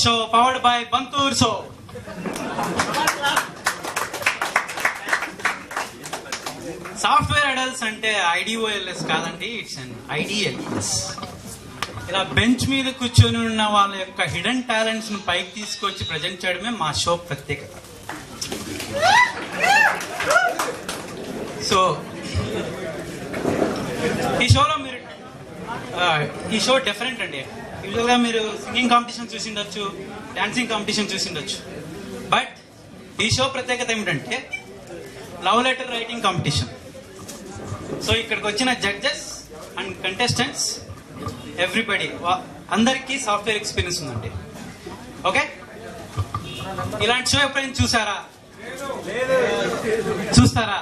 Show powered by బంతూర్ show. Software adults అంటే IDOLS కాదండి, ఇట్స్ అన్ IDLS. ఇలా బెంచ్ మీద కూర్చొని ఉన్న వాళ్ళ యొక్క హిడెన్ టాలెంట్స్ ను పైకి తీసుకొచ్చి ప్రజెంట్ చేయడమే మా షో ప్రత్యేకత. సో ఈ షో డిఫరెంట్ అండి. యూజువల్గా మీరు సింగింగ్ కాంపిటీషన్ చూసిండొచ్చు, డాన్సింగ్ కాంపిటీషన్ చూసిండొచ్చు. బట్ ఈ షో ప్రత్యేకత ఏమిటంటే love letter writing competition. So ఇక్కడికి వచ్చిన జడ్జెస్ అండ్ కంటెస్టెంట్స్ ఎవ్రీబడి అందరికీ సాఫ్ట్వేర్ ఎక్స్పీరియన్స్ ఉందండి. ఓకే, ఇలాంటి షో ఎప్పుడైనా చూసారా? చూస్తారా?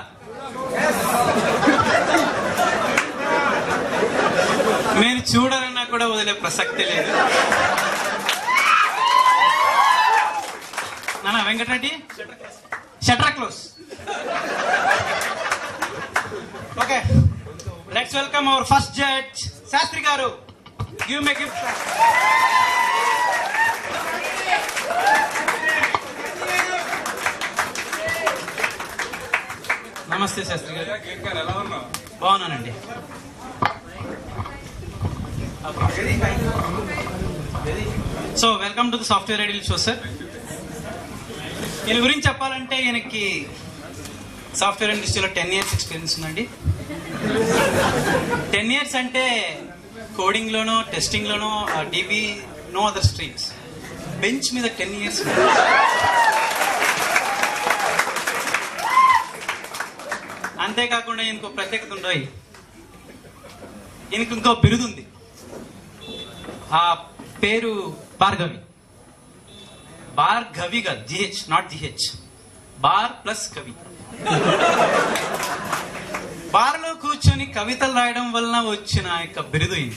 మీరు చూడాలన్నా కూడా వదిలే ప్రసక్తి లేదు. నానా Venkatareddy, shutter close. Okay, let's welcome our first judge Shastri గారు. Give me gift. నమస్తే శాస్త్రి గారు. ఎలా ఉన్నావు? బాగున్నానండి. So welcome to the software ideal show sir. ఈయన గురించి చెప్పాలంటే ఈయనకి సాఫ్ట్వేర్ ఇండస్ట్రీలో 10 years ఎక్స్పీరియన్స్ ఉందండి. 10 years అంటే కోడింగ్ లోనో, టెస్టింగ్ లోనో, DB, no other streams. Bench మీద 10 years. అంతేకాకుండా ఈయనకు ప్రత్యేకత ఉండవు. ఈయనకు ఇంకో బిరుదుంది, ఆ పేరు భార్గవి. భార్గవి కాదు, GH, not GH. Bar plus కవి. బార్లో కూర్చొని కవితలు రాయడం వలన వచ్చిన యొక్క బిరుదు ఈయన.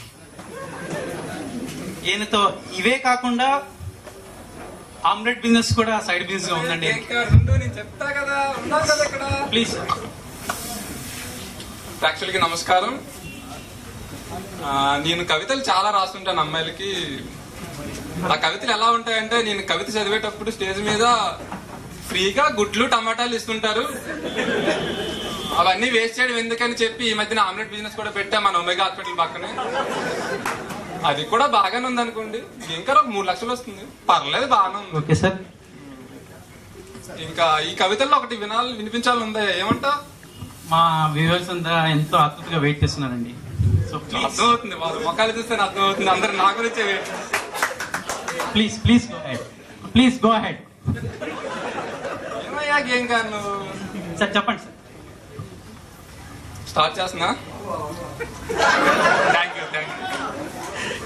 ఈయనతో ఇవే కాకుండా ఆమ్లెట్ బిజినెస్ కూడా సైడ్ బిజినెస్ గా ఉందండి. ప్లీజ్. యాక్చువల్గా నమస్కారం. నేను కవితలు చాలా రాస్తుంటాను అమ్మాయిలకి. ఆ కవితలు ఎలా ఉంటాయంటే, నేను కవిత చదివేటప్పుడు స్టేజ్ మీద ఫ్రీగా గుడ్లు టమాటాలు ఇస్తుంటారు. అవన్నీ వేస్ట్ చేయడం ఎందుకని చెప్పి ఈ మధ్యన ఆమ్లెట్ బిజినెస్ కూడా పెట్టా మన ఒమేగా హాస్పిటల్ పక్కనే. అది కూడా బాగానే ఉంది అనుకోండి. ఇంకా 3 లక్షలు వస్తుంది, పర్లేదు, బాగానే ఉంది. Okay sir. ఇంకా ఈ కవితల్లో ఒకటి వినిపించాలి ఉందా? ఏమంటా? మా వ్యూవర్స్ అంతా ఎంతో ఆతృతగా వెయిట్ చేస్తున్నారండి. సో అర్థమవుతుంది, వాళ్ళు మొక్కలు చూస్తే అర్థమవుతుంది. అందరు నా గురించే wait. Please please go ahead. Please go ahead. ఏమయ్యా ఏం కాను సార్, చెప్పండి సార్. స్టార్ట్ చేస్తున్నా. Thank you.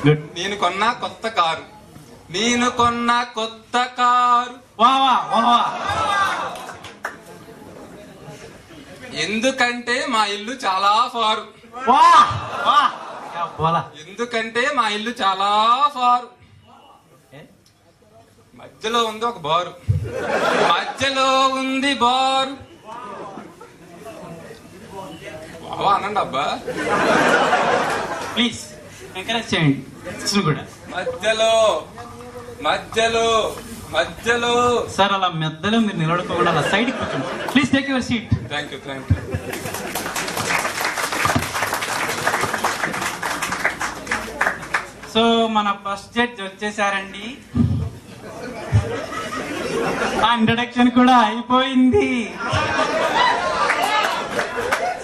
గుడ్. నేను కొన్న కొత్త కారు. నేను కొన్న కొత్త కారు. వా వా వా వా. ఎందుకంటే మా ఇల్లు చాలా ఫారు. వా వా. బోలా. ఎందుకంటే మా ఇల్లు చాలా ఫారు. మధ్యలో ఉంది ఒక బారు. మధ్యలో ఉంది బారు. బావా అనండి అబ్బా. ప్లీజ్ ఎంకరేజ్ చేయండి కూడా. మధ్యలో మధ్యలో మధ్యలో. సార్ అలా మధ్యలో మీరు నిలబడుకోకుండా అలా సైడ్ కూర్చోండి. Please take your seat. Thank you. So మన ఫస్ట్ జడ్జ్ వచ్చేసారండి. ఆ ఇంట్రడక్షన్ కూడా అయిపోయింది.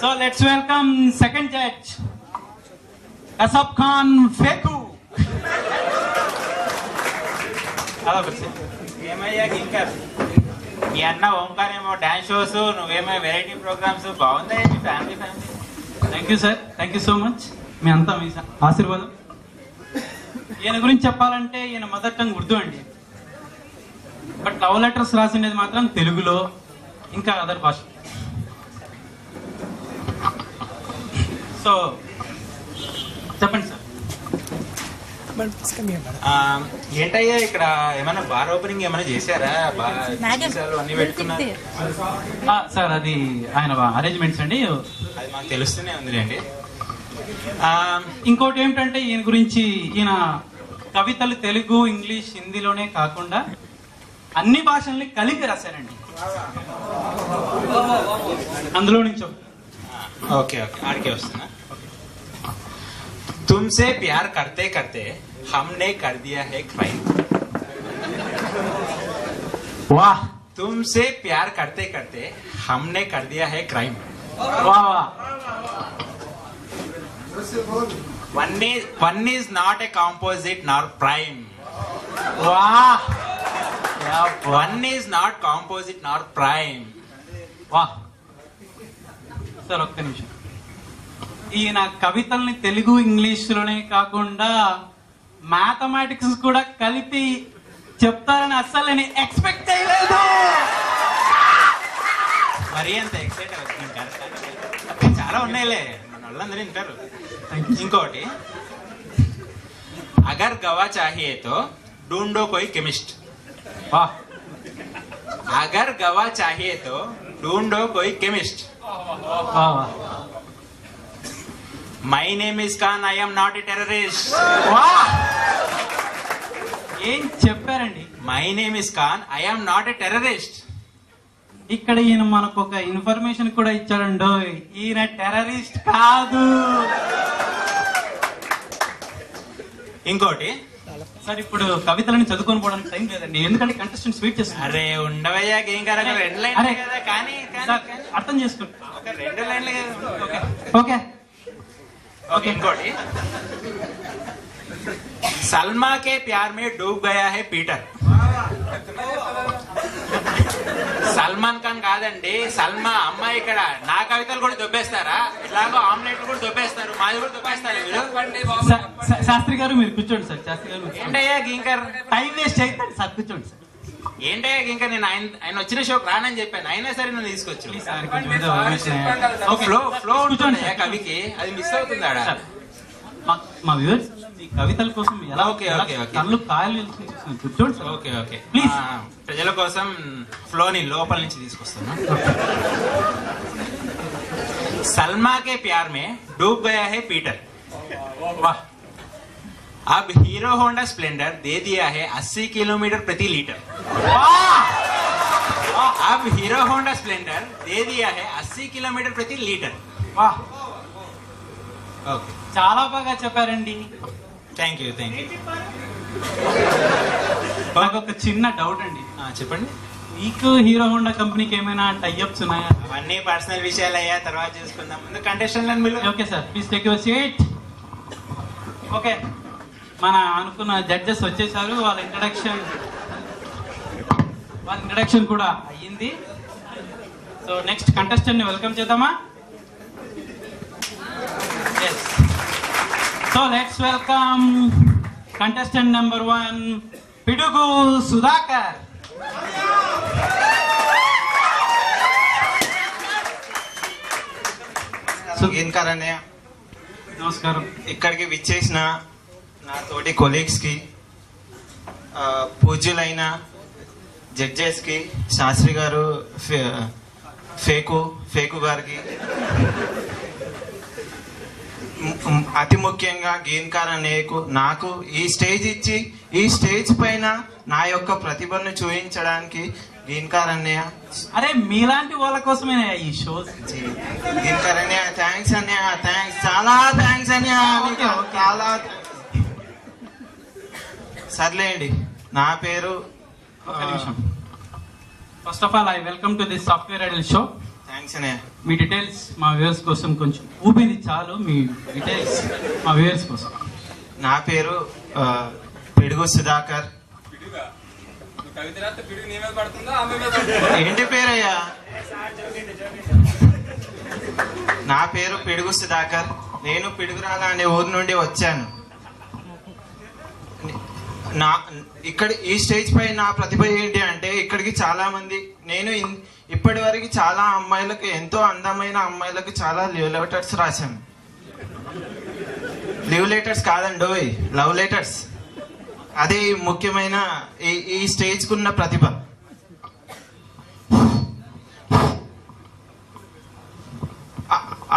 So let's welcome second judge Kasab Khan Feku. ఏమయ్యా ఇంకా మీ అన్న ఓంకార్ ఏమో డాన్స్ షోస్, నువ్వేమో వెరైటీ ప్రోగ్రామ్స్. బాగుందా మీ family? Thank you sir, thank you so much. మీ అంతా మీ ఆశీర్వాదం. ఈయన గురించి చెప్పాలంటే ఈయన మదర్ టంగ్ ఉర్దూ అండి. బట్ లవ్ లెటర్స్ రాసిండేది మాత్రం తెలుగులో, ఇంకా అదర్ భాష. సో చెప్పండి సార్. ఏంటయ్యా ఇక్కడ ఏమైనా బార్ ఓపెనింగ్ ఏమైనా చేశారా? అన్ని పెట్టుకున్నారు సార్. అది ఆయన అరేంజ్మెంట్స్ అండి, అది మాకు తెలుస్తూనే ఉందిలేండి. ఇంకోటి ఏమిటంటే ఈయన గురించి, ఈయన కవితలు తెలుగు, ఇంగ్లీష్, హిందీలోనే కాకుండా అన్ని భాషల్ని కలిపి రాశారండి. అందులో నుంచి ఓకే ఓకే ఆడికే వస్తున్నా. तुमसे प्यार करते करते हमने कर दिया है क्राइम. वाह. तुमसे प्यार करते करते हमने कर दिया है क्राइम. वाह वाह. One is not a composite nor prime. वाह. One is not composite nor prime. వాహ్. సార్ ఒక్క నిమిషం. ఈయన కవితల్ని తెలుగు, ఇంగ్లీష్లోనే కాకుండా మ్యాథమెటిక్స్ కూడా కలిపి చెప్తారని అస్సలు నేను ఎక్స్పెక్ట్ చేయలేదు. మరీ అంత ఎక్సైట్ అవుతుంటారు. చాలా ఉన్నాయిలే, మన వాళ్ళందరూ వింటారు. ఇంకోటి, అగర్ గవా చాహియే తో ढूंढो कोई केमिस्ट. వాహ్. अगर गवा चाहिए तो ढूंढो कोई केमिस्ट. వాహ్ వాహ్. My name is Khan. I am not a terrorist. వాహ్. ఏం చెప్పారండి? My name is Khan. I am not a terrorist. ఇక్కడ ఈయన మనకు ఒక ఇన్ఫర్మేషన్ కూడా ఇచ్చాడండో, ఈయన టెర్రరిస్ట్ కాదు. ఇంకోటి, సార్ ఇప్పుడు కవితలను చదువుకొని పోవడానికి టైం లేదండి, ఎందుకంటే కంటెస్టెంట్స్ వెయిట్ చేస్తారు. అరే ఉండవయ్యా, ఏం కరెక్ట్, 2 లైన్లు కదా. కానీ అర్థం చేసుకుంటా. ఒక 2 లైన్లు కదా. Okay okay okay. ఇంకోటి, సల్మా కే ప్యార్ మే డూబ్ గయా హై పీటర్. సల్మాన్ ఖాన్ కాదండి, సల్మా అమ్మాయి. ఇక్కడ నా కవితలు కూడా దొబ్బేస్తారా? ఇలాగో ఆమ్లెట్లు కూడా దొబ్బేస్తారు, మాది కూడా దొబ్బేస్తారు మీరు. శాస్త్రి గారు మీరు కూర్చోండి సార్. శాస్త్రి గారు ఏంటయ్యా గింకర్, టైం వేస్ట్ అవుతుంది సార్, కూర్చోండి సార్. ఏంటయ్యా గింకర్, నేను ఆయన వచ్చిన షోకి రానని చెప్పాను, అయినా సరే నన్ను తీసుకొచ్చు. ఫ్లో ఉంటుంది కవికి, అది మిస్ అవుతుంది ఆడ. మా వ్యూవర్స్ ఈ కవితల కోసం ఎలా ఓకే ఓకే ఓకే కళ్ళు కాయలు కూర్చోండి సార్. Okay okay please. ప్రజల కోసం ఫ్లోని లోపల నుంచి తీసుకొస్తాను. सलमा के प्यार में डूब गया है पीटर. वाह. अब हीरो होंडा स्प्लेंडर दे दिया है 80 किलोमीटर प्रति लीटर. अब हीरो होंडा स्प्लेंडर दे दिया है 80 किलोमीटर प्रति लीटर. వాహ్. ఓకే, చాలా బాగా చెప్పారండి. Thank you. నాకు ఒక చిన్న డౌట్ అండి. చెప్పండి. మీకు హీరో హోండా కంపెనీకి ఏమైనా టైఅప్స్ ఉన్నాయా? అవన్నీ పర్సనల్ విషయాలు అయ్యా, తర్వాత చూసుకుందాం. ముందు contestant. Okay sir, please take your seat. Okay, మన అనుకున్న జడ్జెస్ వచ్చేసారు. వాళ్ళ ఇంట్రడక్షన్ కూడా అయ్యింది. సో నెక్స్ట్ కంటెస్టెంట్ ని వెల్కమ్ చేద్దామా? Yes. So let's welcome contestant number 1, Pidugu Sudhakar. నమస్కారం. ఇక్కడికి విచ్చేసిన నా తోటి కొలీగ్స్ కి, పూజ్యులైన జడ్జెస్ కి, శాస్త్రి గారు, ఫేకు గారికి, అతి ముఖ్యంగా గీన్కార్ అనేకు నాకు ఈ స్టేజ్ ఇచ్చి ఈ స్టేజ్ పైన నా యొక్క ప్రతిభను చూపించడానికి గీన్కార్ అన్నయ్య. అరే మీలాంటి వాళ్ళ కోసమే ఈ షో. గీన్కార్ అన్నయ్య, థ్యాంక్స్ అన్నయ్య, థ్యాంక్స్, చాలా థ్యాంక్స్ అన్నయ్య. చాలా సర్లేండి. నా పేరు, first of all I welcome to this software Idol show. Thanks అన్నయ్య. మీ డీటెయిల్స్ మా వ్యూవర్స్ కోసం కొంచెం ఊపింది చాలు. మీ డీటెయిల్స్ మా వ్యూవర్స్ కోసం. నా పేరు పిడుగు సుధాకర్. ఏంటి పేరయ్యా? నా పేరు పిడుగు సుధాకర్. నేను పిడుగురాల అనే ఊరు నుండి వచ్చాను. ఇక్కడ ఈ స్టేజ్ పై నా ప్రతిభ ఏంటి అంటే, ఇక్కడికి చాలా మంది, నేను ఇప్పటి వరకు చాలా అమ్మాయిలకు, ఎంతో అందమైన అమ్మాయిలకు చాలా లీవ్ లెటర్స్ రాశాను. లీవ్ లెటర్స్ కాదండి, లవ్ లెటర్స్. అదే ముఖ్యమైన ఈ స్టేజ్ కున్న ప్రతిభ.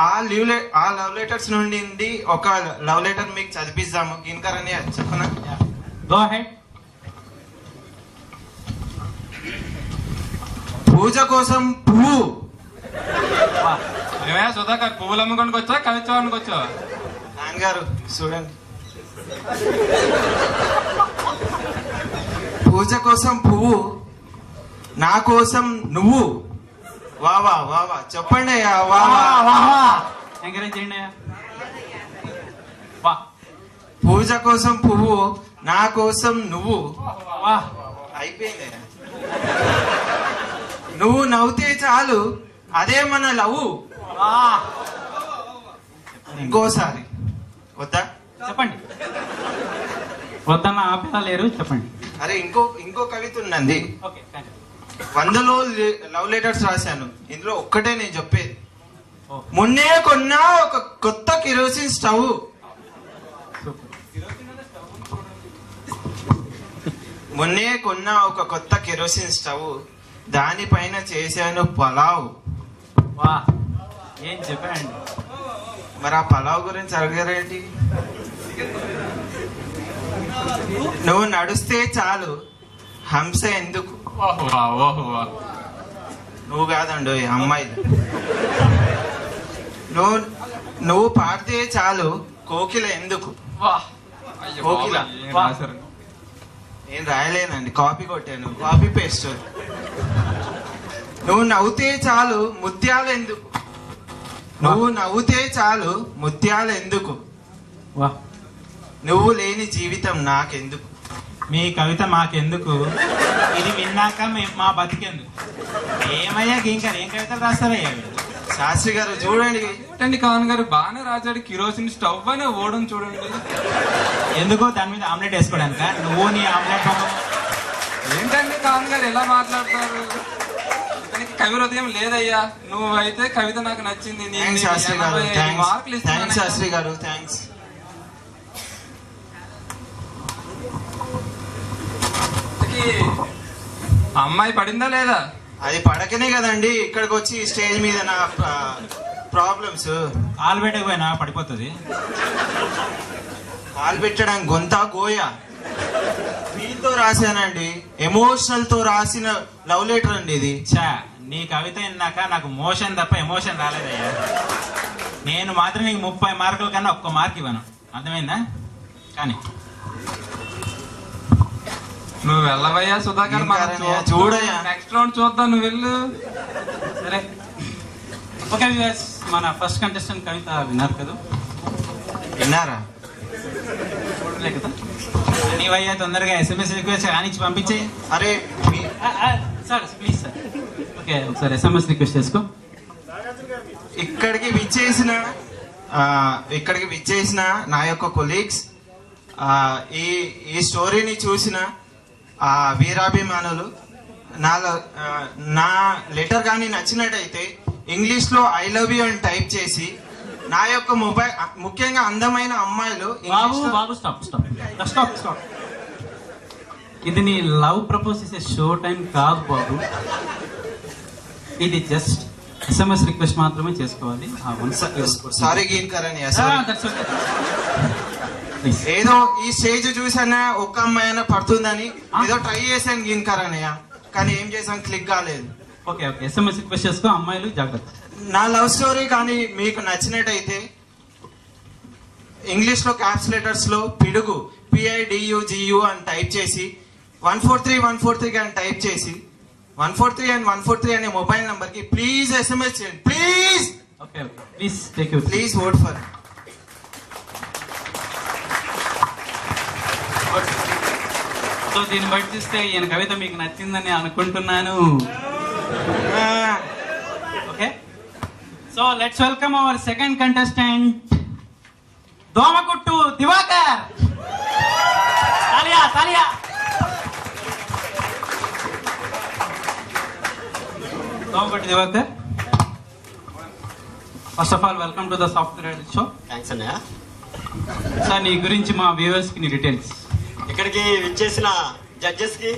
ఆ లవ్ లెటర్స్ నుండి ఒక లవ్ లెటర్ మీకు చదివిస్తాము. గిన్కర్ అని చెప్పనా? Go head. పూజ కోసం పువ్వు. ఏమయ్యా సుధాకర్, పువ్వులు అమ్ముకోనికి వచ్చా కవిత్వానికి వచ్చా? నాన్నగారు చూడండి, పూజ కోసం పువ్వు, నా కోసం నువ్వు. వా వా వా వా చెప్పండి అయ్యా, వా వా. ఎంకరేజ్ చేయండి అయ్యా. వా. పూజ కోసం పువ్వు, నా కోసం నువ్వు. వా. అయిపోయింది. నువ్వు నవ్వుతే చాలు, అదే మన లవ్. ఇంకోసారి వద్దా? చెప్పండి. వద్దన్న ఆపేలా లేరు, చెప్పండి. అరే ఇంకో కవిత ఉన్నది. Okay, thank you. 100లో లవ్ లెటర్స్ రాశాను, ఇందులో ఒక్కటే నేను చెప్పేది. మొన్నే కొన్నా ఒక కొత్త కిరోసిన్ స్టవ్. మొన్నే కొన్నా ఒక కొత్త కిరోసిన్ స్టవ్, దానిపైన చేశాను పలావ్. వా, ఏం చెప్పండి. మరి ఆ పలావ్ గురించి అడిగారేంటి? నువ్వు నడుస్తే చాలు, హంస ఎందుకు. నువ్వు కాదండు, అమ్మాయిలు. నువ్వు పాడితే చాలు, కోకిల ఎందుకు. కోకిల నేను రాయలేనండి, కాపీ కొట్టాను, కాపీ పేస్ట్. నువ్వు నవ్వుతే చాలు, ముత్యాలు ఎందుకు. నువ్వు నవ్వుతే చాలు, ముత్యాలు ఎందుకు. నువ్వు లేని జీవితం నాకెందుకు. మీ కవిత మాకెందుకు, ఇది విన్నాక మా బతికెందుకు. ఏమయ్యా ఇంకా ఏం కవితలు రాస్తారయ్యా? శాస్త్రి గారు చూడండి. ఏంటండి కావన్ గారు, బాగానే రాజాడు. కిరోసిన్ స్టవ్ అనే ఓడని చూడండి. ఎందుకు దాని మీద ఆమ్లెట్ వేసుకోవడానిక? నువ్వు నీ ఆమ్లెట్. ఏంటండి కావన్ గారు ఎలా మాట్లాడతారు? కవి హృదయం లేదయ్యా. నువ్వైతే కవిత నాకు నచ్చింది. శాస్త్రి గారు మార్కులు ఇస్తాను. శాస్త్రి గారు థ్యాంక్స్. అమ్మాయి పడిందా లేదా? అది పడకనే కదండి ఇక్కడికి వచ్చి స్టేజ్ మీద నా ప్రాబ్లమ్స్. కాలు పెట్టకపోయినా పడిపోతుంది. కాలు పెట్టడానికి గొంత గోయా. మీతో రాశానండి, ఎమోషనల్ తో రాసిన లవ్ లెటర్ అండి ఇది. చా, నీ కవిత విన్నాక నాకు మోషన్ తప్ప ఎమోషన్ రాలేదయ్యా. నేను మాత్రం నీకు 30 మార్కుల కన్నా ఒక్క మార్క్ ఇవ్వను, అర్థమైందా? కానీ నువ్వు వెళ్ళవయ్యా సుధాకర్, చూడయ్యా. నెక్స్ట్ రౌండ్ చూద్దాం, నువ్వు వెళ్ళు. సరే, ఓకే. మన ఫస్ట్ కంటెస్టెంట్ కవిత విన్నారు కదా? విన్నారా? చూడలే కదా? నీవయ్యా తొందరగా SMS రిక్వెస్ట్ కానిచ్చి పంపించేయి. అరే సార్ ప్లీజ్ సార్. ఓకే, ఒకసారి SMS రిక్వెస్ట్ చేసుకో. ఇక్కడికి విచ్చేసిన నా యొక్క కొలీగ్స్, ఈ స్టోరీని చూసిన వీరాభిమానులు, నా లెటర్ కానీ నచ్చినట్టయితే ఇంగ్లీష్ లో ఐ లవ్ యూ అని టైప్ చేసి నా యొక్క మొబైల్, ముఖ్యంగా అందమైన అమ్మాయిలు. బాబు స్టాప్. ఇది నీ లవ్ ప్రపోజ్ చేసే షో టైం కాదు బాబు. ఇది జస్ట్ SMS రిక్వెస్ట్ మాత్రమే చేసుకోవాలి. సారీ గీన్కరణ్య, ఏదో ఈ స్టేజ్ చూసానా ఒక్క అమ్మాయి అయినా పడుతుందని ఏదో ట్రై చేశాను గీన్కరణ్య, కానీ ఏం చేశాను, క్లిక్ కాలేదు. ఓకే SMS రిక్వెస్ట్ చేసుకో. అమ్మాయిలు జాగ్రత్త. నా లవ్ స్టోరీ కానీ మీకు నచ్చినట్టయితే ఇంగ్లీష్ లో క్యాప్స్ లెటర్స్ లో పిడుగు PIDUGU అని టైప్ చేసి 143 అని టైప్ చేసి 143 and 143 అనే మొబైల్ నంబర్ కి ప్లీజ్ SMS చేయండి. Please. Okay please take you. Please vote for. So దీన్ని బట్టి చూస్తే ఈయన కవిత మీకు నచ్చిందని అనుకుంటున్నాను. Okay, so let's welcome our second contestant Domakuttu Divakar. తాలియా. Domakuttu Divakar, first of all welcome to the software show. Thanks అన్నయ్య. సార్, నీ గురించి మా వ్యూవర్స్ కి నీ డీటెయిల్స్. ఇక్కడికి విచ్చేసిన జడ్జెస్ కి,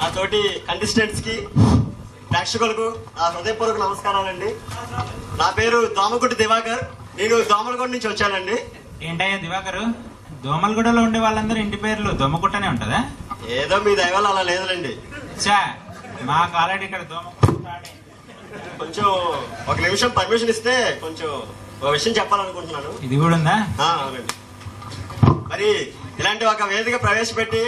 ఆ తోటి కంటెస్టెంట్స్ కి, ప్రేక్షకులకు నా హృదయపూర్వక నమస్కారాలండి. నా పేరు దోమకుట్టి దివాకర్. నేను దోమలగూడ నుంచి వచ్చానండి. ఏంటయ్యా దివాకర్, దోమలగూడలో ఉండే వాళ్ళందరూ ఇంటి పేర్లు దోమకుట్టనే ఉంటదా? ఏదో మీ దైవాలు అలా లేదులేండి. చా మాకు ఆల్రెడీ ఇక్కడ కొంచెం ఒక నిమిషం పర్మిషన్ ఇస్తే కొంచెం ఒక విషయం చెప్పాలనుకుంటున్నాను. ఇది కూడా ఉందా? అవునండి. మరి ఇలాంటి ఒక వేదిక ప్రవేశపెట్టి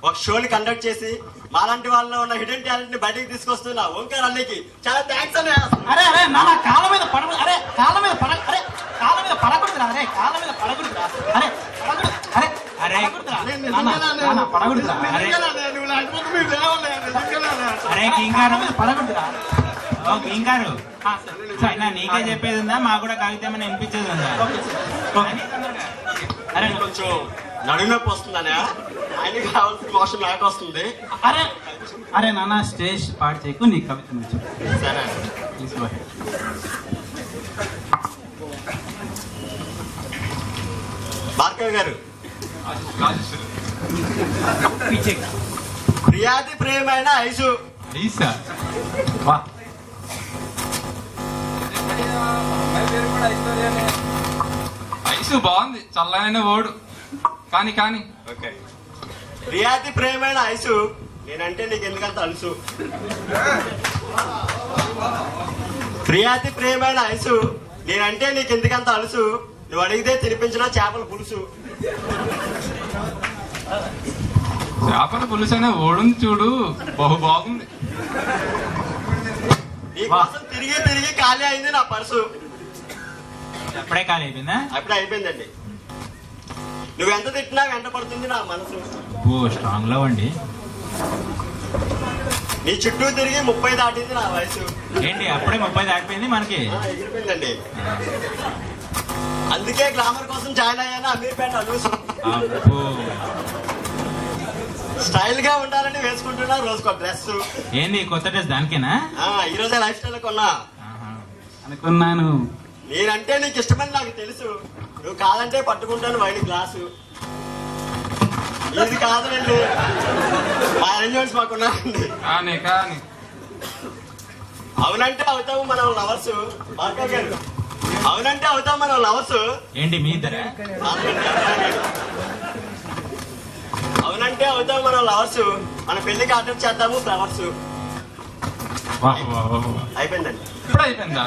ఒక షోని కండక్ట్ చేసి మాలాంటి వాళ్ళలో ఉన్న హిడెన్ టాలెంట్ ని బయటికి తీసుకొస్తున్నా ఓంకార్ అన్నకి చాలా థ్యాంక్స్ అనే. అరే అరే నాన్న కాళ్ళ మీద పడకూడదు. అరే కాళ్ళ మీద పడ అరే కాళ్ళ మీద పడకూడదురా. అరే కాళ్ళ మీద పడకూడదురా. అరే పడకూడదు. అరే అరే నాన్న పడకూడదురా. అరే అరే కింగారు పడకూడదురా. ఓ కింగారు అయినా నీకే చెప్పేది ఉందా? మాకు కూడా కవిత ఏమైనా వినిపించేది ఉందా? అరే కొంచెం నడుము నొప్పి వస్తుందనే ఆయనకి కావాల్సిన మోషన్ నాకు వస్తుంది. అరే అరే నాన్న స్టేజ్ పాడు చేయకు, నీ కవిత నుంచి. సరే భార్గవ్ గారు, ప్రియాతి ప్రియమైన ఐసు. ఐసు బాగుంది, చల్లైన ఓడు. కానీ కానీ ఓకే. ప్రియాతి ప్రియమైన ఐసు, నేనంటే నీకు ఎందుకంత అలుసు. ప్రియాతి ప్రియమైన ఐసు, నేనంటే నీకు ఎందుకంత అలుసు. నువ్వు అడిగితే తినిపించిన చేపల పులుసు. చేపల పులుసు అనే ఓడుంది చూడు, బహు బాగుంది. నీకోసం తిరిగి తిరిగి ఖాళీ అయింది నా పర్సు. అప్పుడే ఖాళీ అయిపోయిందా? అప్పుడే అయిపోయిందండి. నువ్వెంత తిట్టినా వెంట పడుతుంది నా మనసు. ఓ స్ట్రాంగ్ లవ్ అండి. నీ చుట్టూ తిరిగి 30 దాటింది నా వయసు. ఏంటి అప్పుడే 30 దాటిపోయింది మనకి? ఎగిరిపోయిందండి. అందుకే గ్లామర్ కోసం జాయిన్ అయ్యాను అమీర్పేట అలూసు. స్టైల్ గా ఉండాలని వేసుకుంటున్నా రోజుకో డ్రెస్. ఏంది కొత్త డ్రెస్ దానికేనా? ఈ రోజే లైఫ్ స్టైల్ కొన్నా. అనుకున్నాను. నేనంటే నీకు ఇష్టమని నాకు తెలుసు. నువ్వు కాదంటే పట్టుకుంటాను వైన్ గ్లాసు. ఇది కాదండి, మా అరేంజ్మెంట్స్ మాకున్నాయండి. కానీ కానీ అవునంటే అవుతాము మనం లవర్స్. భార్గవ్ గారు, అవునంటే అవుతాం మనం లవర్స్. ఏంటి మీ ఇద్దరా? అవునంటే అవుతాం మనం లవర్స్. మన పెళ్లికి ఆర్డర్ చేద్దాము ఫ్లవర్స్. అయిపోయిందండి. ఇప్పుడు అయిపోయిందా?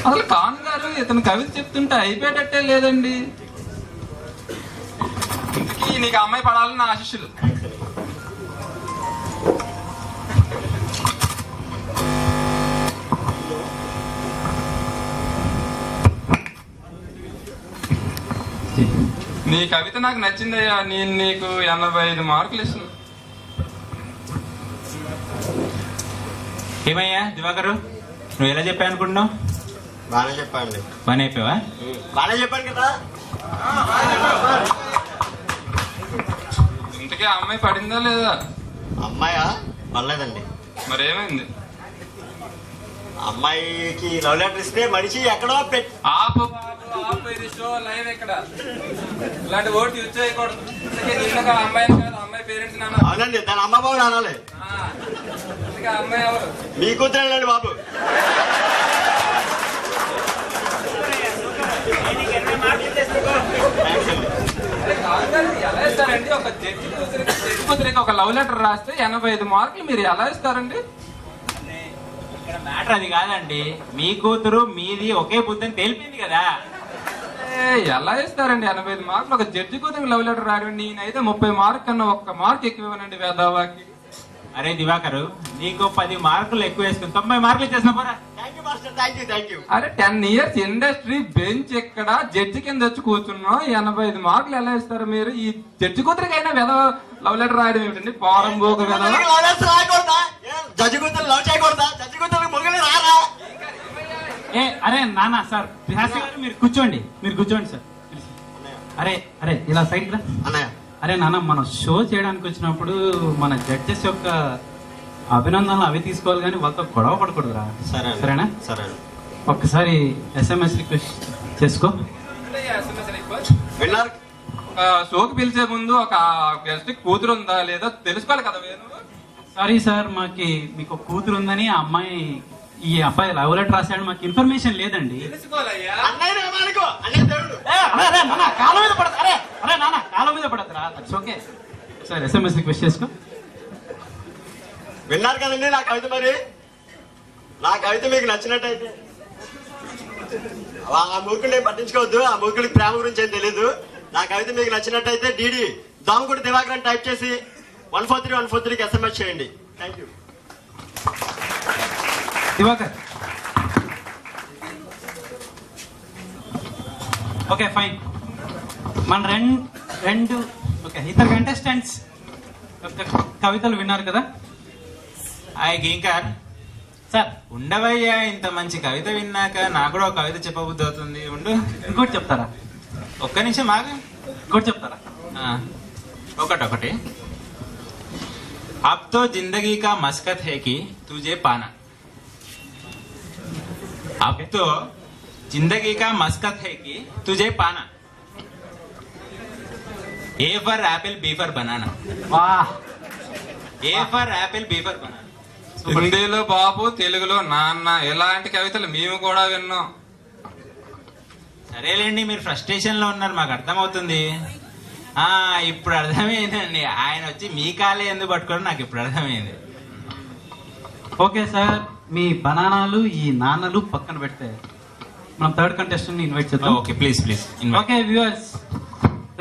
అసలు ఖాన్ గారు ఇతను కవిత చెప్తుంటే అయిపోయేటట్టే లేదండి. ఇంతకీ నీకు అమ్మాయి పడాలని నా ఆశీస్సులు. నీ కవిత నాకు నచ్చిందయ్యా. నేను నీకు 85 మార్కులు ఇస్తున్నా. ఏమయ్యా దివాకరు, నువ్వు ఎలా చెప్పావు అనుకుంటున్నావు? బాగానే చెప్పండి. బాగానే అయిపోయావా? బాగానే చెప్పాను కదా. ఇంతకీ ఆ అమ్మాయి పడిందా లేదా? అమ్మాయా? పర్లేదండి. మరేమైంది? అమ్మాయికి లవ్ లెటర్ ఇస్తే మనిషి ఎక్కడో ఆపు ఇది షో లైవ్ ఇక్కడ. ఇలాంటి ఓటు యూజ్ చేయకూడదు. ఇంతకీ అమ్మాయిని కాదు, అమ్మాయి పేరెంట్స్ నాన్న. అవునండి, దాని అమ్మ బాబు నానాలి. అమ్మాయి ఎవరు? మీ కూతురేనండి బాబు. ఎలా ఇస్తారండి? ఒక జడ్జి కూతురికి ఒక లవ్ లెటర్ రాస్తే 85 మార్కులు మీరు ఎలా ఇస్తారండి? ఇక్కడ మ్యాటర్ అది కాదండి. మీ కూతురు మీది ఒకే బుద్ధని తేలిపోయింది కదా. ఎలా ఇస్తారండి 85 మార్కులు? ఒక జడ్జి కూతురికి లవ్ లెటర్ రాయడం. నేనైతే 30 మార్క్ కన్నా 1 మార్క్ ఎక్కువ ఇవ్వనండి వేదావాకి. అరే దివాకరు, నీకు 10 మార్కులు ఎక్కువ వేసుకుని 90 మార్కులు ఇచ్చేసిన పోరా. అరే 10 ఇయర్స్ ఇండస్ట్రీ బెంచ్ ఎక్కడ జడ్జి కింద వచ్చి కూర్చున్నాం. 85 మార్కులు ఎలా ఇస్తారు మీరు? ఈ జడ్జి కూతురికైనా వెద లవ్ లెటర్ రాయడం ఏమిటండి? ఫారం బోక వెద. జడ్జి కూతురు లవ్ చేయకూడదా? జడ్జి కూతురు మొగలి రారా? అరే నాన్న సార్ మీరు కూర్చోండి, మీరు కూర్చోండి సార్. అరే అరే ఇలా సైడ్ రా అన్నయ్య. అరే నాన్న, మనం షో చేయడానికి వచ్చినప్పుడు మన జడ్జెస్ యొక్క అభినందనలు అవి తీసుకోవాలి కానీ వాళ్ళతో గొడవ పడకూడదురా. సరేనా? సరే. ఒక్కసారి SMS రిక్వెస్ట్ చేసుకో. విన్నారు? షోకి పిలిచే ముందు ఒక గెస్ట్ కూతురు ఉందా లేదా తెలుసుకోవాలి కదా. సారీ సార్, మీకు కూతురు ఉందని ఆ అమ్మాయి ఈ అబ్బాయి లవ్ లెటర్ రాశాడు, మాకు ఇన్ఫర్మేషన్ లేదండి. అన్నయ్య కాళ్ళ మీద పడతా. అరే అరే నాన్న కాళ్ళ మీద పడద్దురా. It's okay. Sir SMS request చేసుకో. విన్నారు కదండి నా కవిత. మరి నా కవిత మీకు నచ్చినట్టయితే ఆ మూర్ఖుడిని పట్టించుకోవద్దు. ఆ మూర్ఖుడికి ప్రేమ గురించి ఏం తెలీదు. నా కవిత మీకు నచ్చినట్టయితే డీడీ దామకుడి దివాకరన్ టైప్ చేసి 143 SMS చేయండి. Thank you. Divakar. Okay fine. మన రెండు ఓకే ఇద్దరు కంటెస్టెంట్స్ కవితలు విన్నారు కదా. గీంకార్ సార్ ఉండవయ్యా, ఇంత మంచి కవిత విన్నాక నాకు కూడా ఒక కవిత చెప్పబుద్ధి అవుతుంది. ఉండు, ఇంకోటి చెప్తారా? ఒక్క నిమిషం ఆగు. ఇంకోటి చెప్తారా? ఒకటి. अब तो जिंदगी का मस्कत है कि तुझे पाना. अब तो जिंदगी का मस्कत है कि तुझे पाना. A for apple, B for banana. వా A for apple, B for banana. హిందీలో బాబు, తెలుగులో నాన్న, ఎలాంటి కవితలు మేము కూడా విన్నాం. సరేలేండి, మీరు ఫ్రస్ట్రేషన్ లో ఉన్నారు, మాకు అర్థమవుతుంది. ఇప్పుడు అర్థమైందండి. ఆయన వచ్చి మీ కాలే ఎందుకు పట్టుకోవడం నాకు ఇప్పుడు అర్థమైంది. ఓకే సార్, మీ బనానాలు ఈ నాన్నలు పక్కన పెడితే మనం థర్డ్ కంటెస్టెంట్ ని ఇన్వైట్ చేద్దాం. Okay please. Okay viewers,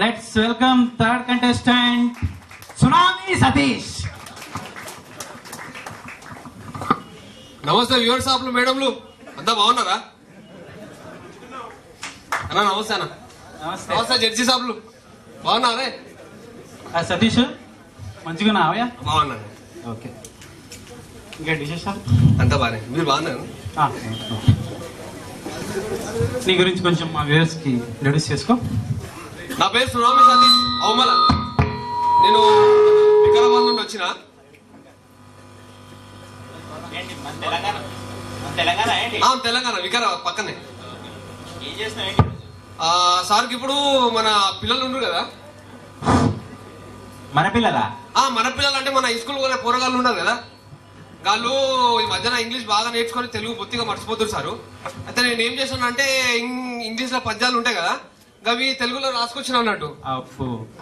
let's welcome third contestant tsunami Satish. నమస్తే వ్యూవర్స్, సాబ్లు మేడంలు అంతా బాగున్నారా అన్నా? నమస్తే అన్న. నమస్తే. నమస్తే జడ్జి సాబ్లు, బాగున్నారే? సతీష్ మంచిగా నావయ్యా? బాగున్నాను. ఓకే, ఇంకా విశేషాలు? అంతా బాగానే. మీరు బాగున్నారు? నీ గురించి కొంచెం మా వ్యూవర్స్ కి ఇంట్రడ్యూస్ చేసుకో. నా పేరు సునామీ సతీష్ అవమల. నేను వికారాబాద్ నుండి వచ్చిన. తెలంగాణ వికారాబాద్ పక్కనే. ఏం చేస్తున్నావు? సార్కి ఇప్పుడు మన పిల్లలు ఉండరు కదా. మన పిల్లలా? మన పిల్లలు అంటే మన స్కూల్ పోలే పోరగాళ్ళు ఉండరు కదా. వాళ్ళు ఈ మధ్యన ఇంగ్లీష్ బాగా నేర్చుకొని తెలుగు బొత్తిగా మర్చిపోతారు సారు. అయితే నేను ఏం చేశాను అంటే ఇంగ్లీష్ లో పద్యాలు ఉంటాయి కదా, అవి తెలుగులో రాసుకొచ్చిన అన్నట్టు.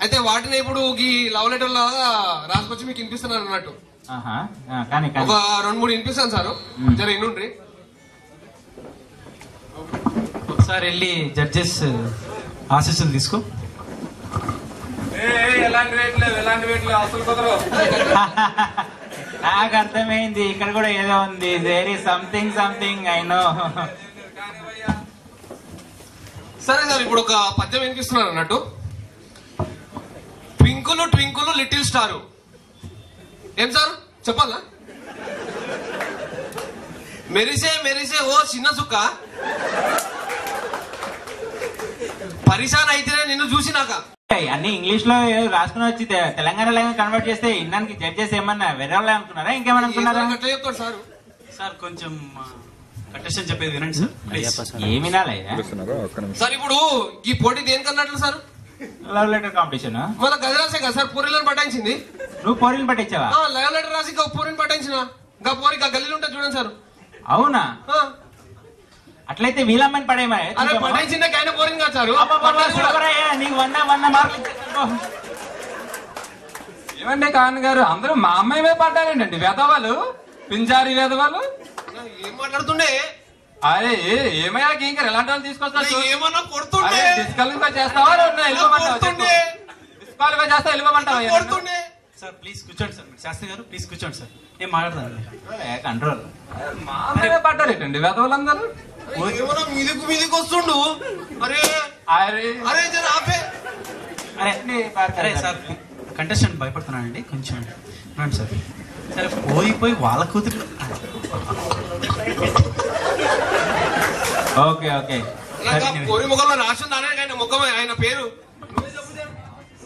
అయితే వాటిని ఇప్పుడు ఈ లవ్ లెటర్ లాగా రాసుకొచ్చి మీకు వినిపిస్తున్నాను అన్నట్టు. ఒక 2-3 వినిపిస్తాను సారు, జర ఇన్నుండ్రి. ఒకసారి వెళ్ళి జడ్జెస్ ఆశీస్సులు తీసుకో. ఎలాంటి వేట్లు అసలు కుదరవు. నాకు అర్థమైంది, ఇక్కడ కూడా ఏదో ఉంది. There is something I know. సరే సార్, ఇప్పుడు ఒక పద్యం వినిపిస్తున్నాను అన్నట్టు. Twinkle twinkle little star. ఏం సార్ చెప్పాలా? మెరిసే మెరిసే ఓ చిన్న సుక్క, పరిశాన్ అయితేనే నిన్ను చూసినాక. అన్ని ఇంగ్లీష్ లో రాసుకుని వచ్చి తెలంగాణలో కన్వర్ట్ చేస్తే ఇన్నానికి జడ్జెస్ ఏమన్నా వెర్రలే అనుకున్నారా, ఇంకేమన్నా అనుకున్నారా? అట్లా చెప్తాడు సార్. సార్ కొంచెం కంటెస్టెంట్ చెప్పేది వినండి సార్. ఏమి వినాలయ్యా సార్? ఇప్పుడు ఈ పోటీ దేనికన్నట్లు సార్? Love letter competition. మళ్ళీ గది రాసే కదా సార్ పూరీలను పట్టించింది. నువ్వు పోరీలు పట్టించావా? లవ్ లెటర్ రాసి పూరిని పట్టించిన. ఇంకా పోరీ గల్లీలు ఉంటుంది చూడండి సార్. అవునా? అట్లయితే వీళ్ళమ్మని పడేమా? పట్టించిందే ఆయన పోరింది కదా సార్. నీకు 100 మార్కులు. ఏమండి కాన్ గారు, అందరూ మా అమ్మాయి మీద పడ్డారేంటండి వెధవాలు, పింజారి వెధవాలు. ఏం మాట్లాడుతుండే? అరే ఏమయ్యా గీంకర్, ఎలాంటి వాళ్ళు తీసుకొస్తారు? ఏమన్నా కొడుతుండే? డిస్క్వాలిఫై చేస్తావా? డిస్క్వాలిఫై చేస్తా వెళ్ళిపోమంటావా? సార్ ప్లీజ్ కూర్చోండి సార్. శాస్త్రి గారు ప్లీజ్ కూర్చోండి సార్, నేను మాట్లాడతాను. కంట్రోల్. మా అమ్మాయి పడ్డారేంటండి వెధవాళ్ళందరూ? మీదికి వస్తుండు. అరే అరే అరే జర ఆపే. అరే సార్, కంటెస్టెంట్ భయపడుతున్నానండి కొంచెం రండి సార్. సరే పోయి వాళ్ళ కూతురు. ఓకే పోరి ముఖంలో రాసింది ఆయన ముఖం, ఆయన పేరు.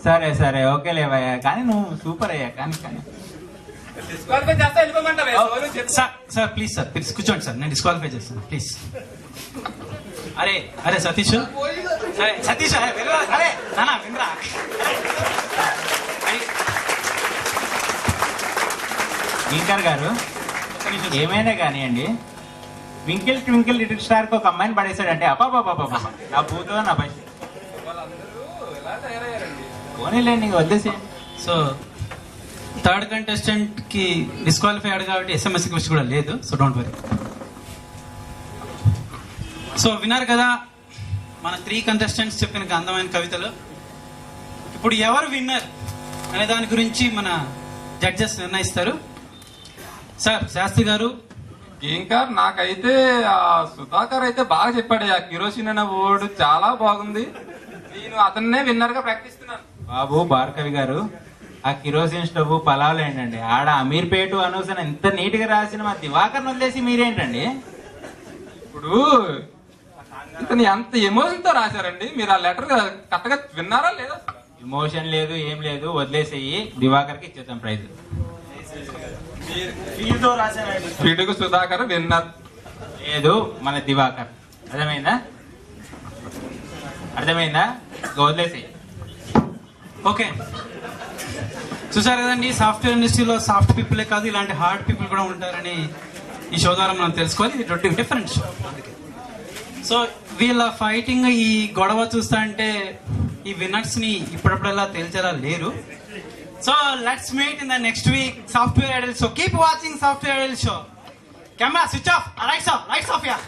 సరే ఓకే లేవయ్యా, కానీ నువ్వు సూపర్ అయ్యా. కానీ డిస్క్వాలిఫై చేస్తా వెళ్ళిపోమంటావా? సార్ ప్లీజ్ సార్ ప్లీజ్ కూర్చోండి సార్, నేను డిస్క్వాలిఫై చేస్తాను ప్లీజ్. అరే సతీష్, అరే సతీష్, అరే నానా వినరా. గీంకర్ గారు ఏమైనా కానివ్వండి, ట్వింకిల్ లిటిల్ స్టార్ కి ఒక అమ్మాయిని పడేశాడంటే అపాపాపాపా నా భూతో నా బయట. వాళ్ళందరూ ఎలా తయారయ్యారండి? పోనీలేండి ఇంక వదిలేసేయండి. సో థర్డ్ కంటెస్టెంట్ కి డిస్క్వాలిఫై అయ్యాడు కాబట్టి ఎస్ఎంఎస్ రిక్వెస్ట్ కూడా లేదు. So don't worry. సో విన్నారు కదా మన 3 కంటెస్టెంట్స్ చెప్పిన అందమైన కవితలు. ఇప్పుడు ఎవరు విన్నర్ అనే దాని గురించి మన జడ్జెస్ నిర్ణయిస్తారు. సార్ శాస్త్రి గారు. ఇంకా నాకైతే ఆ సుధాకర్ అయితే బాగా చెప్పాడు. ఆ కిరోసిన్ అనే వర్డ్ చాలా బాగుంది. నేను అతన్నే విన్నర్ గా ప్రకటిస్తున్నాను. బాబు భార్గవి గారు, ఆ కిరోసిన్ స్టవ్ పలావులు ఏంటండి? ఆడ అమీర్పేట అనూసన ఎంత నీట్ గా రాసిన మా దివాకర్ని వదిలేసి మీరేంటండి? ఇప్పుడు ఇతను ఎంత ఎమోషన్ తో రాశారండి. మీరు ఆ లెటర్ కరెక్ట్ గా విన్నారా లేదా? ఎమోషన్ లేదు, ఏం లేదు, వదిలేసేయి. దివాకర్కి ఇచ్చేద్దాం ప్రైజ్. పిడుగు సుధాకర్ విన్నర్. లేదు, మన దివాకర్. అర్థమైందా? అర్థమైందా? వదిలేసేయి. ఓకే, చూసారు కదండి, సాఫ్ట్వేర్ ఇండస్ట్రీలో సాఫ్ట్ పీపులే కాదు ఇలాంటి హార్డ్ పీపుల్ కూడా ఉంటారని ఈ షో ద్వారా మనం తెలుసుకోవాలి. ఇది డిఫరెంట్ షో. సో వీళ్ళ ఫైటింగ్, ఈ గొడవ చూస్తా అంటే ఈ విన్నర్స్ ని ఇప్పుడప్పుడల్లా తేల్చేలా లేరు. So let's meet in the next week software Idol show. Keep watching software Idol show. Camera switch off, lights off, lights off. Yeah